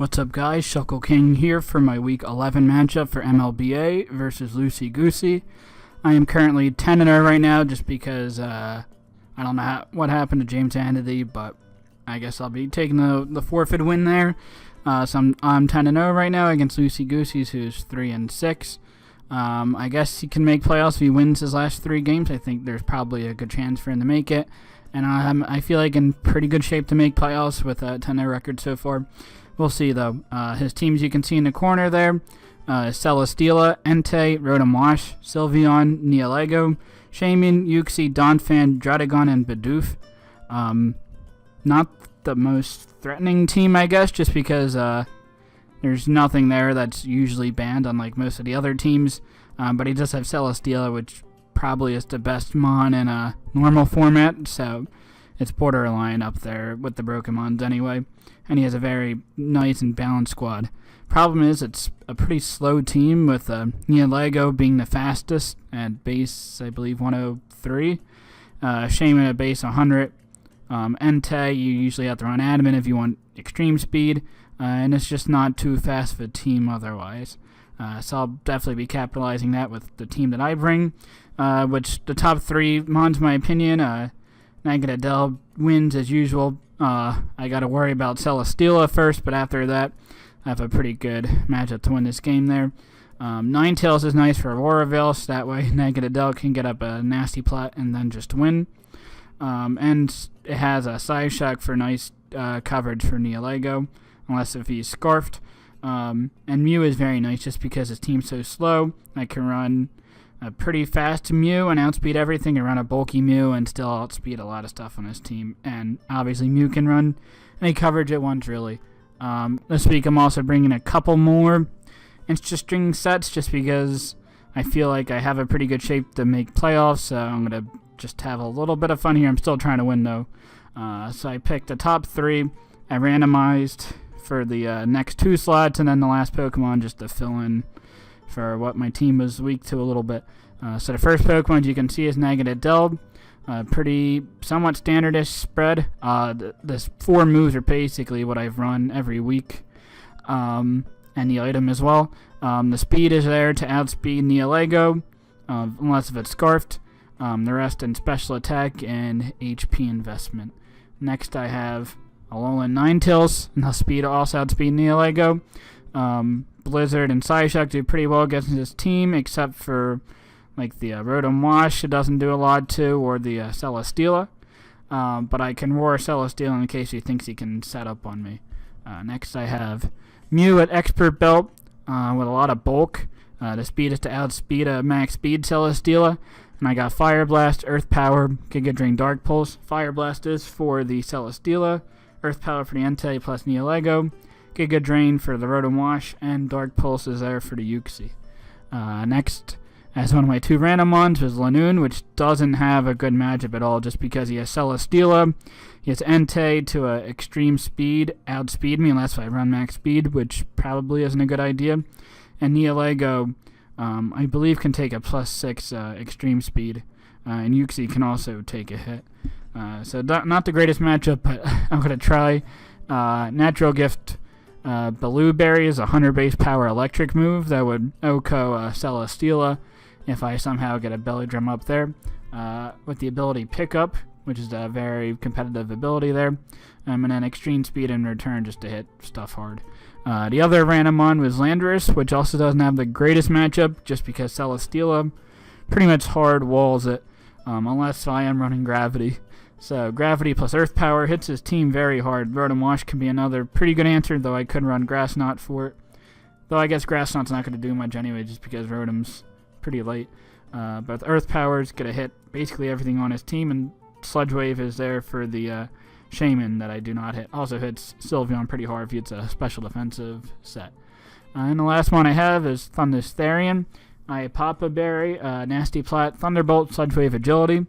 What's up, guys? Shuckle King here for my Week 11 matchup for MLBA versus LuceyGoosey. I am currently 10-0 right now just because I don't know what happened to James Anthony, but I guess I'll be taking the forfeit win there. So I'm 10-0 right now against LuceyGoosey, who's 3-6. I guess he can make playoffs if he wins his last 3 games. I think there's probably a good chance for him to make it. And I feel like in pretty good shape to make playoffs with a 10-0 record so far. We'll see, though. His teams you can see in the corner there. Celesteela, Entei, Rotom-Wash, Sylveon, Neolego, Shaman, Uxie, Donphan, Druddigon, and Bidoof. Not the most threatening team, I guess, just because there's nothing there that's usually banned, unlike most of the other teams. But he does have Celesteela, which probably is the best Mon in a normal format, so it's borderline up there with the Brokemons anyway. And he has a very nice and balanced squad. Problem is, it's a pretty slow team with Neolego being the fastest at base, I believe, 103. Shaman at base 100. Entei, you usually have to run Adamant if you want extreme speed. And it's just not too fast of a team otherwise. So I'll definitely be capitalizing that with the team that I bring. Which the top 3 Mons, in my opinion, Naganadel wins as usual. I got to worry about Celesteela first, but after that, I have a pretty good matchup to win this game there. Ninetales is nice for Auraville, so that way Naganadel can get up a nasty plot and then just win. And it has a Psyshock for nice coverage for Neolego, unless if he's Scarfed. And Mew is very nice just because his team's so slow. I can run a pretty fast Mew and outspeed everything, and run a bulky Mew and still outspeed a lot of stuff on his team. And obviously Mew can run any coverage at once, really. This week I'm also bringing a couple more Insta-String sets just because I feel like I have a pretty good shape to make playoffs, so I'm going to just have a little bit of fun here. I'm still trying to win, though. So I picked the top 3. I randomized for the next 2 slots, and then the last Pokemon just to fill in for what my team was weak to a little bit. So the first Pokemon you can see is Naganadel. Pretty somewhat standardish spread. The 4 moves are basically what I've run every week. And the item as well. The speed is there to outspeed Neolego, unless if it's Scarfed. The rest in special attack and HP investment. Next I have Alolan Ninetales, and the speed also outspeed Neolego. Blizzard and Psyshock do pretty well against his team, except for like the Rotom-Wash, it doesn't do a lot to, or the Celesteela. But I can roar Celesteela in case he thinks he can set up on me. Next I have Mew at Expert Belt with a lot of bulk. The speed is to outspeed a max speed Celesteela. And I got Fire Blast, Earth Power, Giga Drain, Dark Pulse. Fire Blast is for the Celesteela, Earth Power for the Entei plus Neolego, Giga Drain for the Rotom-Wash, and Dark Pulse is there for the Uxie. Next, as one of my 2 random ones, was Lanoon, which doesn't have a good matchup at all just because he has Celesteela, he has Entei to extreme speed, outspeed me unless I run max speed, which probably isn't a good idea, and Neolego, I believe, can take a +6 extreme speed, and Uxie can also take a hit. So not the greatest matchup, but I'm going to try. Natural Gift Blueberry is a 100 base power electric move that would OHKO Celesteela if I somehow get a Belly Drum up there. With the ability Pickup, which is a very competitive ability there. And then Extreme Speed in return just to hit stuff hard. The other random one was Landorus, which also doesn't have the greatest matchup just because Celesteela pretty much hard walls it, unless I am running Gravity. So Gravity plus Earth Power hits his team very hard. Rotom-Wash can be another pretty good answer, though I could run Grass Knot for it. Though I guess Grass Knot's not going to do much anyway just because Rotom's pretty late. But Earth Power's going to hit basically everything on his team, and Sludge Wave is there for the Shaman that I do not hit. Also hits Sylveon pretty hard if it's a special defensive set. And the last one I have is Thunderstherian. I Papa Berry, Nasty Plat, Thunderbolt, Sludge Wave, Agility.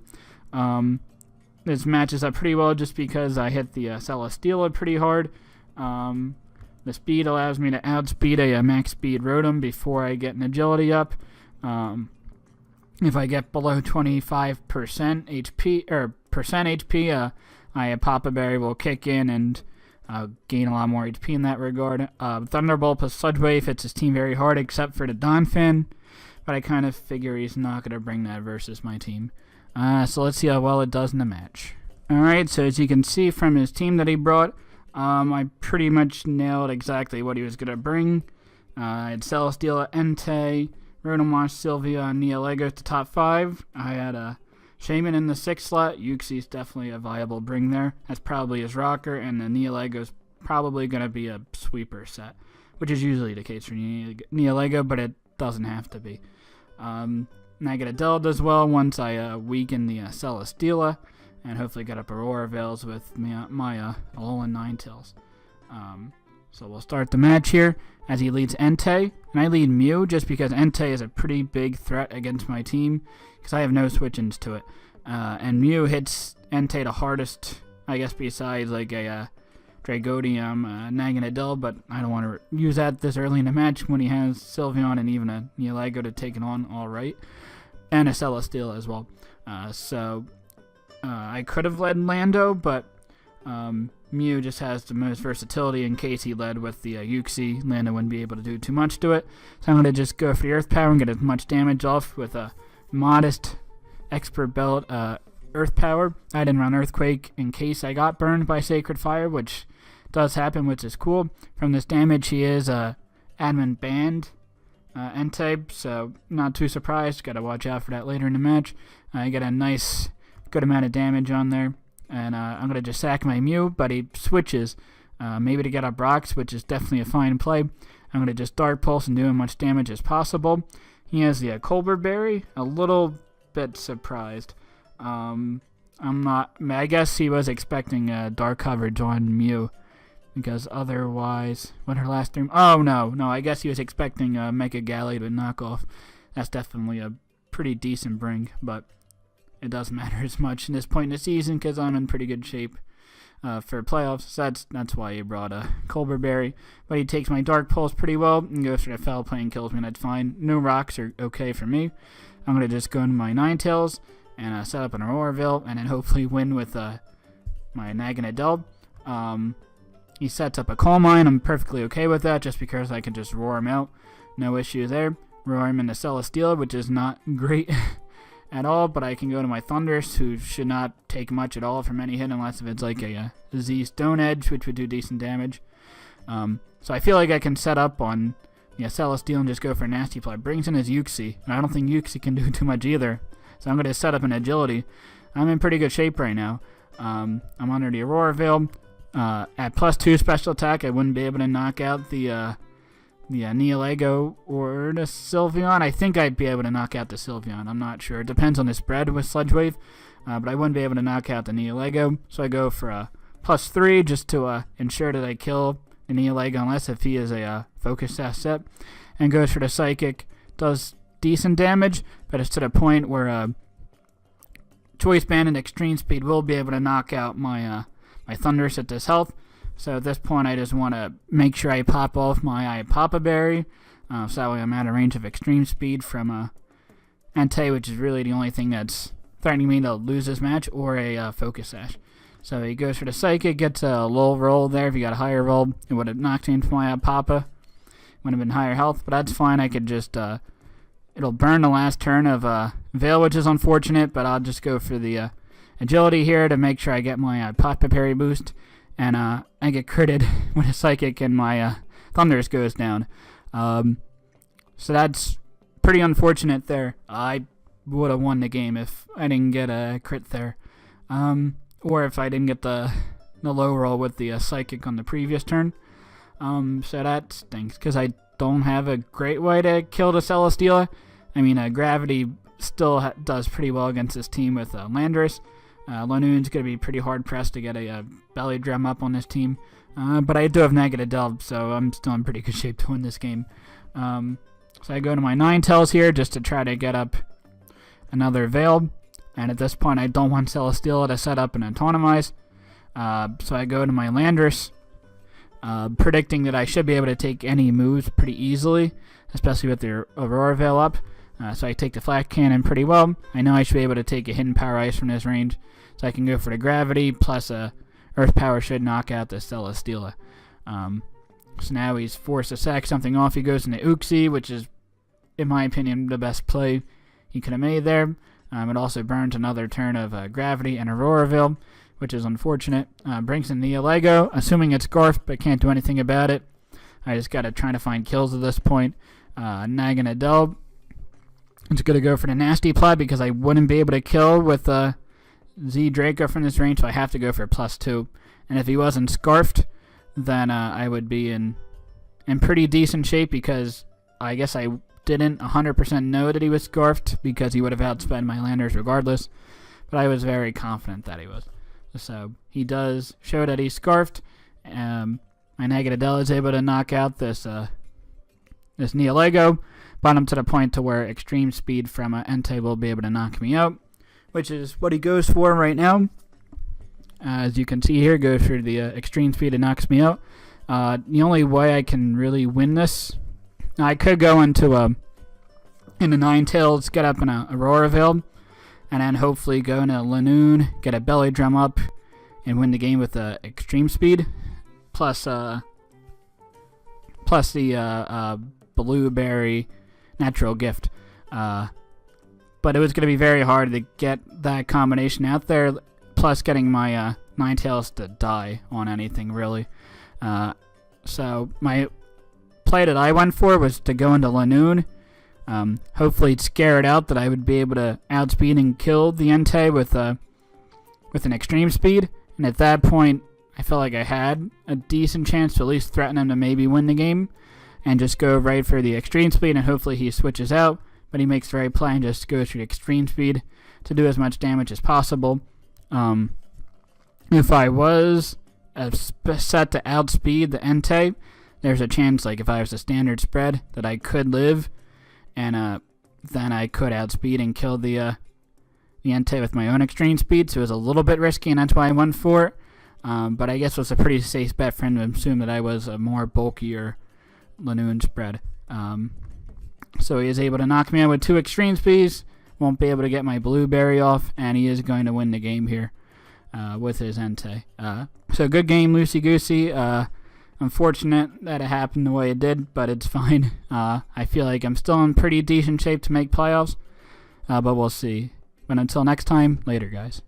This matches up pretty well just because I hit the Celesteela pretty hard. The speed allows me to outspeed a max speed Rotom before I get an agility up. If I get below 25% HP, I Papa Berry will kick in and gain a lot more HP in that regard. Thunderbolt plus Sludge Wave hits his team very hard, except for the Donphin, but I kind of figure he's not going to bring that versus my team. So let's see how well it does in the match. Alright, so as you can see from his team that he brought, I pretty much nailed exactly what he was going to bring. I had Celesteela, Entei, Rotomosh, Sylvia, and Neolego to top 5. I had a Shaman in the 6th slot. Uxie's definitely a viable bring there. That's probably his rocker, and the Neolego's probably going to be a sweeper set, which is usually the case for Neolego, but it doesn't have to be. And I get a Deld as well once I weaken the Celesteela, and hopefully get up Aurora Veils with my Alolan Ninetales. So we'll start the match here as he leads Entei, and I lead Mew just because Entei is a pretty big threat against my team because I have no switch-ins to it. And Mew hits Entei the hardest, I guess, besides like a Dragodium, Naganadel, but I don't want to use that this early in the match when he has Sylveon and even a Neolego to take it on alright, and a Celesteela as well. I could have led Lando, but Mew just has the most versatility in case he led with the Uxie. Lando wouldn't be able to do too much to it. So I'm going to just go for the Earth Power and get as much damage off with a modest Expert Belt Earth Power. I didn't run Earthquake in case I got burned by Sacred Fire, which does happen, which is cool. From this damage, he is admin banned Entei, so not too surprised. Got to watch out for that later in the match. I get a nice, good amount of damage on there. And I'm going to just sack my Mew, but he switches, maybe to get up rocks, which is definitely a fine play. I'm going to just Dark Pulse and do as much damage as possible. He has the Colbur Berry, a little bit surprised. I guess he was expecting Dark Coverage on Mew, because otherwise, what her last term? Oh, no, I guess he was expecting Mega Gallade with knockoff. That's definitely a pretty decent bring, but it doesn't matter as much in this point in the season because I'm in pretty good shape for playoffs. So that's why he brought a Colbur Berry. But he takes my Dark Pulse pretty well and goes for the Foul Play and kills me. That's fine. No rocks are okay for me. I'm going to just go into my Ninetales and set up an Auroraville and then hopefully win with my Naganadel. He sets up a Coal Mine. I'm perfectly okay with that just because I can just roar him out. No issue there. Roar him into Celesteela, which is not great at all, but I can go to my Thundurus, who should not take much at all from any hit unless if it's like a Z Stone Edge, which would do decent damage. So I feel like I can set up on Celesteela and just go for a Nasty Play. Brings in his Uxie, and I don't think Uxie can do too much either. So I'm going to set up an Agility. I'm in pretty good shape right now. I'm under the Aurora Veil. At +2 special attack, I wouldn't be able to knock out the Neolego or the Sylveon. I think I'd be able to knock out the Sylveon. I'm not sure. It depends on the spread with Sludge Wave, but I wouldn't be able to knock out the Neolego. So I go for a +3 just to ensure that I kill the Neolego, unless if he is a Focus Sash set, and goes for the Psychic. Does decent damage, but it's to the point where Choice Band and Extreme Speed will be able to knock out my Thundurus at this health. So at this point, I just want to make sure I pop off my Papa Berry, so that way I'm out of range of Extreme Speed from Entei, which is really the only thing that's threatening me to lose this match, or a Focus Sash. So he goes for the Psychic, gets a low roll there. If he got a higher roll, it would have knocked into my Papa. Would have been higher health, but that's fine. I could just, it'll burn the last turn of Veil, which is unfortunate, but I'll just go for the Agility here to make sure I get my Papa Berry boost. And I get critted when a Psychic and my Thundurus goes down. So that's pretty unfortunate there. I would have won the game if I didn't get a crit there. Or if I didn't get the low roll with the Psychic on the previous turn. So that stinks, because I don't have a great way to kill the Celesteela. I mean, Gravity still does pretty well against this team with Landorus. Lanoon's going to be pretty hard-pressed to get a Belly Drum up on this team. But I do have Naganadel, so I'm still in pretty good shape to win this game. So I go to my Ninetales here just to try to get up another Veil. And at this point, I don't want Celesteela to set up an Autonomize. So I go to my Landorus, predicting that I should be able to take any moves pretty easily, especially with the Aurora Veil up. So I take the Flat Cannon pretty well. I know I should be able to take a Hidden Power Ice from this range. So I can go for the Gravity plus a Earth Power should knock out the Celesteela. So now he's forced to sack something off. He goes into Uxie, which is, in my opinion, the best play he could have made there. It also burns another turn of Gravity and Auroraville, which is unfortunate. Brings in Neolego, assuming it's Garf, but can't do anything about it. I just got to try to find kills at this point. Naganadel. It's going to go for the Nasty Plot because I wouldn't be able to kill with Z Draco from this range, so I have to go for +2. And if he wasn't Scarfed, then I would be in pretty decent shape because I guess I didn't 100% know that he was Scarfed because he would have outsped my Landers regardless. But I was very confident that he was. So he does show that he's Scarfed. My Naganadel is able to knock out this Neolego, bottom to the point to where Extreme Speed from Entei will be able to knock me out, which is what he goes for right now. As you can see here, goes for the Extreme Speed and knocks me out. The only way I can really win this, I could go into Ninetales, get up in a Auroraville, and then hopefully go into Lanoon, get a Belly Drum up, and win the game with Extreme Speed, plus the Blueberry Natural Gift. But it was going to be very hard to get that combination out there, plus getting my Ninetales to die on anything, really. So my play that I went for was to go into Lanoon. Hopefully scare it out that I would be able to outspeed and kill the Entei with an Extreme Speed. And at that point, I felt like I had a decent chance to at least threaten him to maybe win the game. And just go right for the Extreme Speed, and hopefully he switches out. But he makes the right play and just goes for the Extreme Speed to do as much damage as possible. If I was set to outspeed the Entei, there's a chance, like if I was a standard spread, that I could live, and then I could outspeed and kill the Entei with my own Extreme Speed. So it was a little bit risky, and that's why I went for it. But I guess it was a pretty safe bet for him to assume that I was a more bulkier Lanoon spread. So he is able to knock me out with 2 Extreme Speeds. Won't be able to get my Blueberry off, and he is going to win the game here with his Entei. So good game, LuceyGoosey. Unfortunate that it happened the way it did, but it's fine. I feel like I'm still in pretty decent shape to make playoffs, but we'll see. But until next time, later, guys.